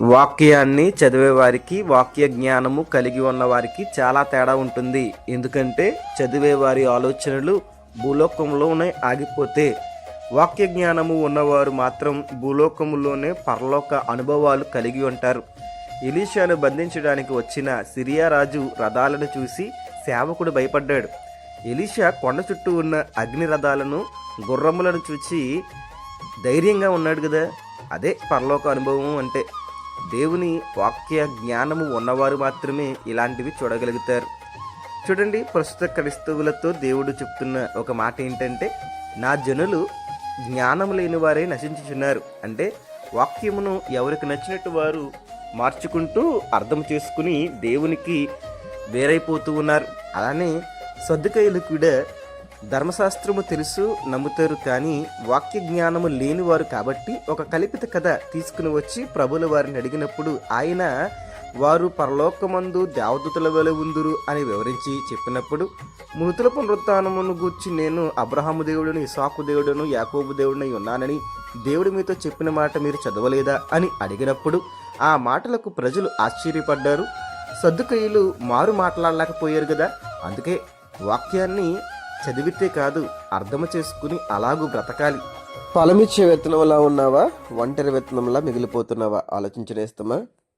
వాక్యాన్ని చదివే వారికి వాక్య జ్ఞానము కలిగి ఉన్న వారికి చాలా తేడా ఉంటుంది. ఎందుకంటే చదివే వారి ఆలోచనలు భూలోకంలోనే ఆగిపోతే, వాక్య జ్ఞానము ఉన్నవారు మాత్రం భూలోకములోనే పరలోక అనుభవాలు కలిగి ఉంటారు. ఎలీషాను బంధించడానికి వచ్చిన సిరియా రాజు రథాలను చూసి సేవకుడు భయపడ్డాడు. ఎలీషా కొండ చుట్టూ ఉన్న అగ్ని రథాలను గుర్రములను చూసి ధైర్యంగా ఉన్నాడు కదా. అదే పరలోక అనుభవం అంటే. దేవుని వాక్య జ్ఞానము ఉన్నవారు మాత్రమే ఇలాంటివి చూడగలుగుతారు. చూడండి, ప్రస్తుత క్రైస్తవులతో దేవుడు చెప్తున్న ఒక మాట ఏంటంటే, నా జనులు జ్ఞానం లేని వారే నశించుచున్నారు. అంటే వాక్యమును ఎవరికి నచ్చినట్టు వారు మార్చుకుంటూ అర్థం చేసుకుని దేవునికి వేరైపోతూ ఉన్నారు. అలానే సద్దుకయ్యులు కూడా ధర్మశాస్త్రము తెలుసు నమ్ముతారు, కానీ వాక్య జ్ఞానము లేనివారు కాబట్టి ఒక కల్పిత కథ తీసుకుని వచ్చి ప్రభుల వారిని అడిగినప్పుడు ఆయన వారు పరలోకమందు దేవదూతల వలె ఉందురు అని వివరించి చెప్పినప్పుడు, మృతుల పునరుత్థానమును గూర్చి నేను అబ్రహాము దేవుడును, ఇసాకు దేవుడును, యాకోబు దేవుడిని ఉన్నానని దేవుడు మీతో చెప్పిన మాట మీరు చదవలేదా అని అడిగినప్పుడు ఆ మాటలకు ప్రజలు ఆశ్చర్యపడ్డారు. సద్దుకయ్యులు మారు మాట్లాడలేకపోయారు కదా. అందుకే వాక్యాన్ని చదివితే కాదు, అర్థము చేసుకుని అలాగూ బ్రతకాలి. ఫలమిచ్చే విత్తనంలా ఉన్నావా, ఒంటరి విత్తనంలా మిగిలిపోతున్నావా? ఆలోచించనేస్తామా?